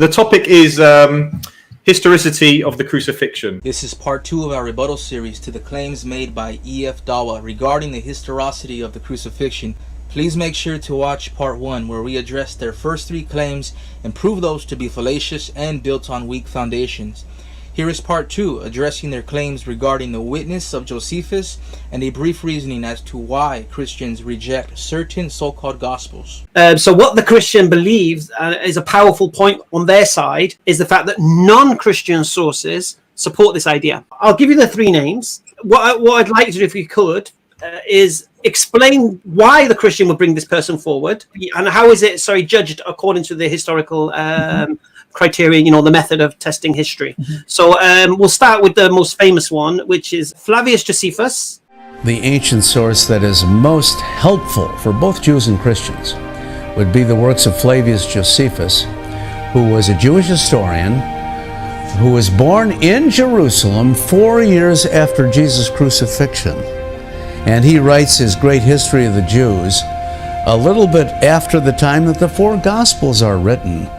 The topic is historicity of the crucifixion. This is part 2 of our rebuttal series to the claims made by EFDawah regarding the historicity of the crucifixion. Please make sure to watch part 1, where we address their first 3 claims and prove those to be fallacious and built on weak foundations. Here is part 2, addressing their claims regarding the witness of Josephus and a brief reasoning as to why Christians reject certain so-called gospels. So what the Christian believes is a powerful point on their side is the fact that non-Christian sources support this idea. I'll give you the 3 names. What I'd like to do, if you could, is explain why the Christian would bring this person forward and how is it, judged according to the historical criterion, the method of testing history. So we'll start with the most famous one, which is Flavius Josephus. The ancient source that is most helpful for both Jews and Christians would be the works of Flavius Josephus, who was a Jewish historian who was born in Jerusalem 4 years after Jesus' crucifixion. And he writes his great history of the Jews a little bit after the time that the 4 Gospels are written.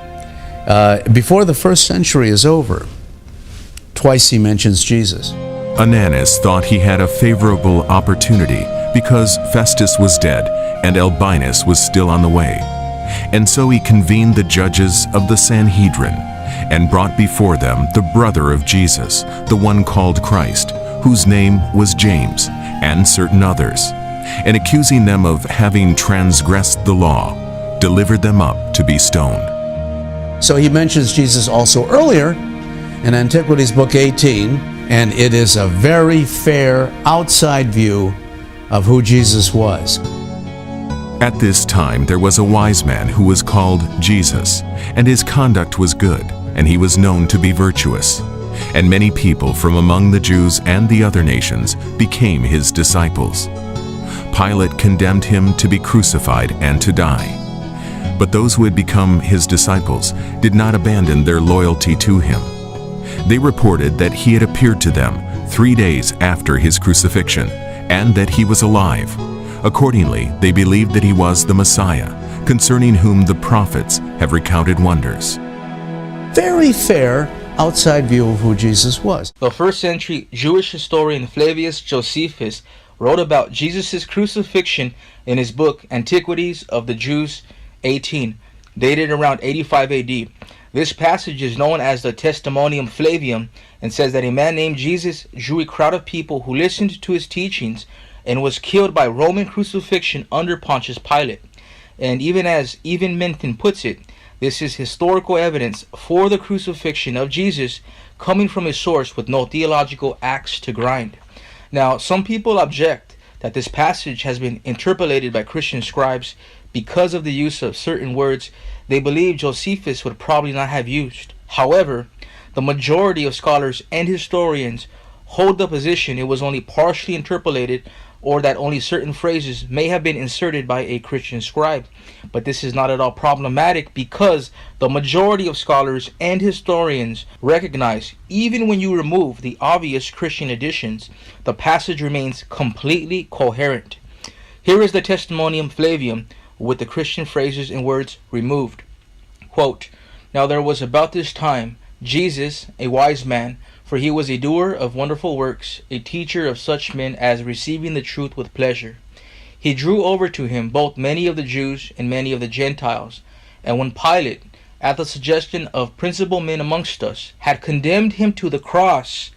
Before the 1st century is over. Twice he mentions Jesus. Ananus thought he had a favorable opportunity because Festus was dead and Albinus was still on the way. And so he convened the judges of the Sanhedrin and brought before them the brother of Jesus, the one called Christ, whose name was James, and certain others, and accusing them of having transgressed the law, delivered them up to be stoned. So he mentions Jesus also earlier in Antiquities Book 18, and it is a very fair outside view of who Jesus was. At this time there was a wise man who was called Jesus, and his conduct was good, and he was known to be virtuous. And many people from among the Jews and the other nations became his disciples. Pilate condemned him to be crucified and to die. But those who had become his disciples did not abandon their loyalty to him. They reported that he had appeared to them 3 days after his crucifixion, and that he was alive. Accordingly, they believed that he was the Messiah, concerning whom the prophets have recounted wonders. Very fair outside view of who Jesus was. The 1st century Jewish historian Flavius Josephus wrote about Jesus' crucifixion in his book Antiquities of the Jews 18, dated around 85 AD. This passage is known as the Testimonium Flavium and says that a man named Jesus drew a crowd of people who listened to his teachings and was killed by Roman crucifixion under Pontius Pilate. And even as Even Minton puts it, this is historical evidence for the crucifixion of Jesus coming from a source with no theological axe to grind. Now, some people object that this passage has been interpolated by Christian scribes because of the use of certain words they believe Josephus would probably not have used. However, the majority of scholars and historians hold the position it was only partially interpolated, or that only certain phrases may have been inserted by a Christian scribe. But this is not at all problematic because the majority of scholars and historians recognize even when you remove the obvious Christian additions, the passage remains completely coherent. Here is the Testimonium Flavium with the Christian phrases and words removed. Quote, "Now there was about this time Jesus, a wise man, for he was a doer of wonderful works, a teacher of such men as receiving the truth with pleasure. He drew over to him both many of the Jews and many of the Gentiles. And when Pilate, at the suggestion of principal men amongst us, had condemned him to the cross,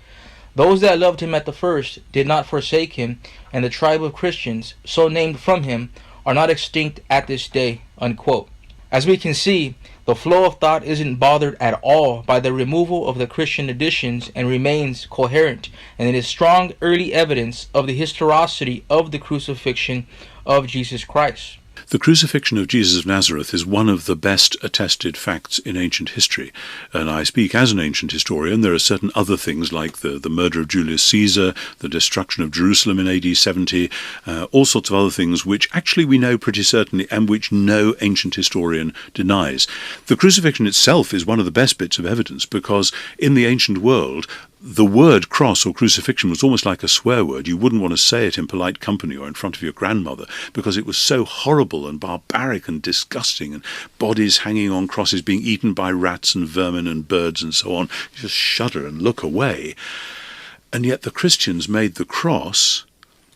those that loved him at the first did not forsake him, and the tribe of Christians, so named from him, are not extinct at this day." Unquote. As we can see, the flow of thought isn't bothered at all by the removal of the Christian additions and remains coherent, and it is strong early evidence of the historicity of the crucifixion of Jesus Christ. The crucifixion of Jesus of Nazareth is one of the best attested facts in ancient history. And I speak as an ancient historian. There are certain other things like the murder of Julius Caesar, the destruction of Jerusalem in AD 70, all sorts of other things which actually we know pretty certainly and which no ancient historian denies. The crucifixion itself is one of the best bits of evidence because in the ancient world, the word cross or crucifixion was almost like a swear word. You wouldn't want to say it in polite company or in front of your grandmother because it was so horrible and barbaric and disgusting, and bodies hanging on crosses being eaten by rats and vermin and birds and so on. You just shudder and look away. And yet the Christians made the cross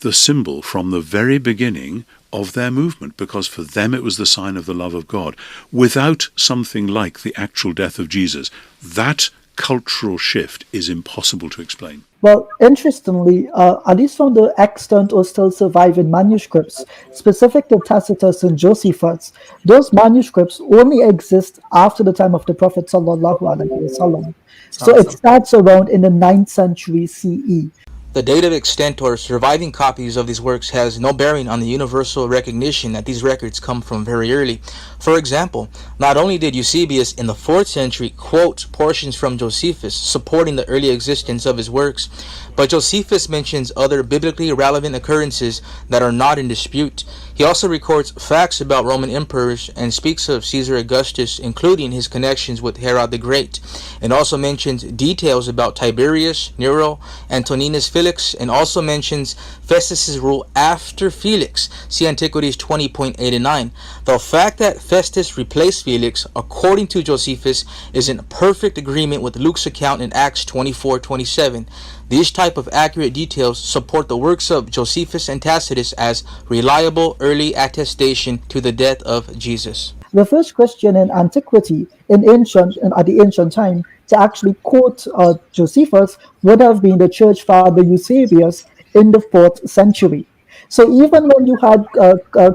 the symbol from the very beginning of their movement, because for them it was the sign of the love of God. Without something like the actual death of Jesus, that cultural shift is impossible to explain. Well, interestingly, at least from the extant or still surviving manuscripts specific to Tacitus and Josephus, those manuscripts only exist after the time of the Prophet sallallahu alaihi wasallam. So it starts around in the 9th century CE. The date of extant or surviving copies of these works has no bearing on the universal recognition that these records come from very early. For example, not only did Eusebius in the 4th century quote portions from Josephus supporting the early existence of his works, but Josephus mentions other biblically relevant occurrences that are not in dispute. He also records facts about Roman emperors and speaks of Caesar Augustus, including his connections with Herod the Great, and also mentions details about Tiberius, Nero, Antoninus Felix, and also mentions Festus's rule after Felix. See Antiquities 20.89. The fact that Festus replaced Felix, according to Josephus, is in perfect agreement with Luke's account in Acts 24:27. These type of accurate details support the works of Josephus and Tacitus as reliable early attestation to the death of Jesus. The first Christian in antiquity, at the ancient time, to actually quote Josephus would have been the church father Eusebius in the 4th century. So even when you had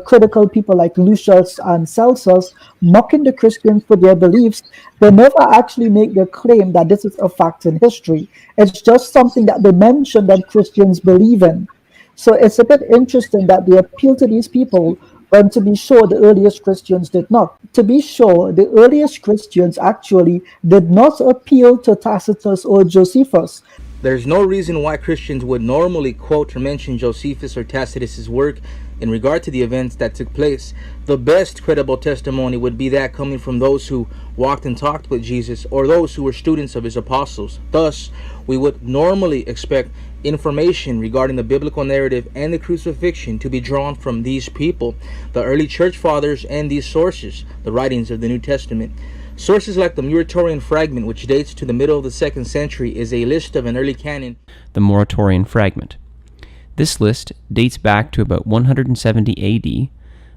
critical people like Lucius and Celsus mocking the Christians for their beliefs, they never actually make the claim that this is a fact in history. It's just something that they mention that Christians believe in. So it's a bit interesting that they appeal to these people when, to be sure, the earliest Christians did not. To be sure, the earliest Christians actually did not appeal to Tacitus or Josephus. There's no reason why Christians would normally quote or mention Josephus or Tacitus' work in regard to the events that took place. The best credible testimony would be that coming from those who walked and talked with Jesus, or those who were students of his apostles. Thus, we would normally expect information regarding the biblical narrative and the crucifixion to be drawn from these people, the early church fathers, and these sources, the writings of the New Testament. Sources like the Muratorian fragment, which dates to the middle of the 2nd century, is a list of an early canon. The Muratorian fragment. This list dates back to about 170 AD,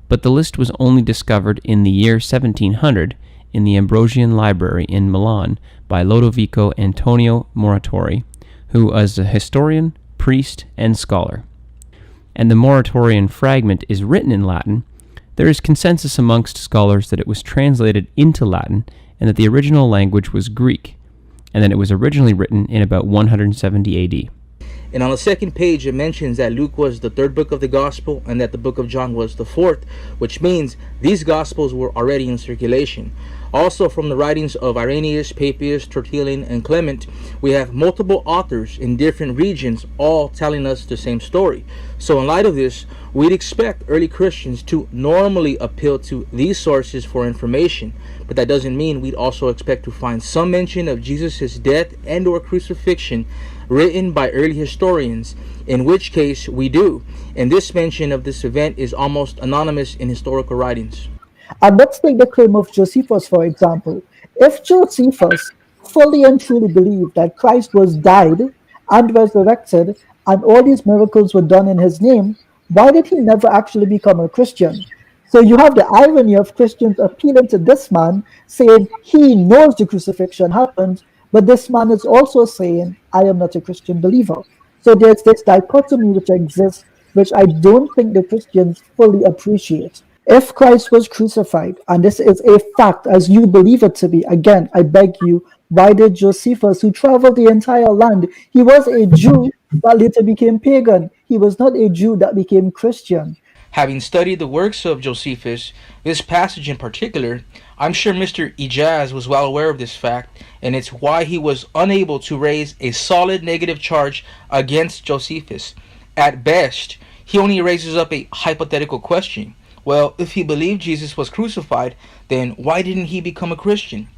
but the list was only discovered in the year 1700 in the Ambrosian Library in Milan by Lodovico Antonio Muratori, who was a historian, priest, and scholar. And the Muratorian fragment is written in Latin. There is consensus amongst scholars that it was translated into Latin and that the original language was Greek, and that it was originally written in about 170 AD. And on the 2nd page, it mentions that Luke was the 3rd book of the Gospel and that the book of John was the 4th, which means these Gospels were already in circulation. Also, from the writings of Irenaeus, Papias, Tertullian, and Clement, we have multiple authors in different regions all telling us the same story. So in light of this, we'd expect early Christians to normally appeal to these sources for information, but that doesn't mean we'd also expect to find some mention of Jesus' death and or crucifixion written by early historians, in which case we do, and this mention of this event is almost anonymous in historical writings. And let's take the claim of Josephus, for example. If Josephus fully and truly believed that Christ was died and resurrected and all these miracles were done in his name, why did he never actually become a Christian? So you have the irony of Christians appealing to this man, saying he knows the crucifixion happened, but this man is also saying, I am not a Christian believer. So there's this dichotomy which exists, which I don't think the Christians fully appreciate. If Christ was crucified, and this is a fact as you believe it to be, again, I beg you, why did Josephus, who traveled the entire land, he was a Jew that later became pagan. He was not a Jew that became Christian. Having studied the works of Josephus, this passage in particular, I'm sure Mr. Ijaz was well aware of this fact, and it's why he was unable to raise a solid negative charge against Josephus. At best, he only raises up a hypothetical question. Well, if he believed Jesus was crucified, then why didn't he become a Christian?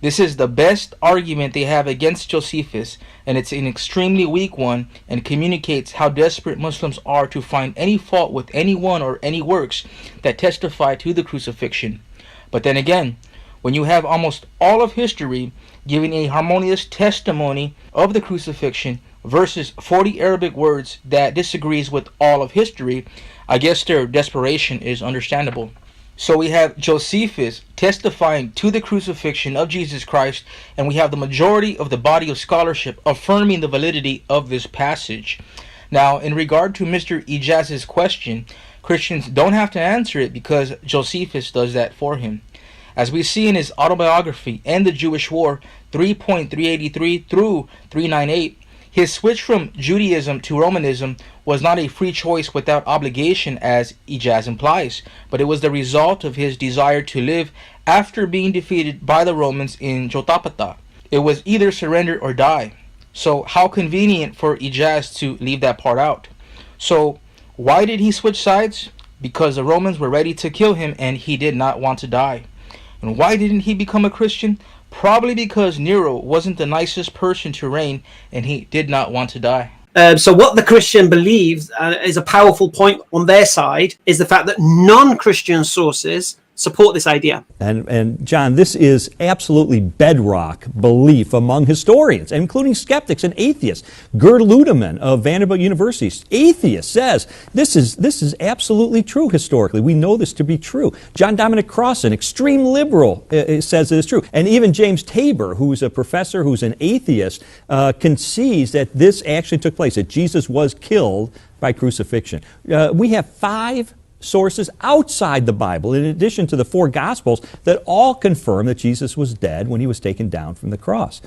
This is the best argument they have against Josephus, and it's an extremely weak one, and communicates how desperate Muslims are to find any fault with anyone or any works that testify to the crucifixion. But then again, when you have almost all of history giving a harmonious testimony of the crucifixion versus 40 Arabic words that disagrees with all of history, I guess their desperation is understandable. So we have Josephus testifying to the crucifixion of Jesus Christ, and we have the majority of the body of scholarship affirming the validity of this passage. Now, in regard to Mr. Ijaz's question, Christians don't have to answer it because Josephus does that for him. As we see in his autobiography, End the Jewish War, 3.383 through 398, his switch from Judaism to Romanism was not a free choice without obligation, as Ijaz implies, but it was the result of his desire to live after being defeated by the Romans in Jotapata. It was either surrender or die. So how convenient for Ijaz to leave that part out. So why did he switch sides? Because the Romans were ready to kill him and he did not want to die. And why didn't he become a Christian? Probably because Nero wasn't the nicest person to reign and he did not want to die. So what the Christian believes is a powerful point on their side is the fact that non-Christian sources support this idea. And John, this is absolutely bedrock belief among historians, including skeptics and atheists. Gerd Ludemann of Vanderbilt University, atheist, says this is absolutely true historically. We know this to be true. John Dominic Crossan, extreme liberal, says it is true. And even James Tabor, who's a professor, who's an atheist, concedes that this actually took place, that Jesus was killed by crucifixion. We have 5 sources outside the Bible, in addition to the 4 Gospels, that all confirm that Jesus was dead when he was taken down from the cross.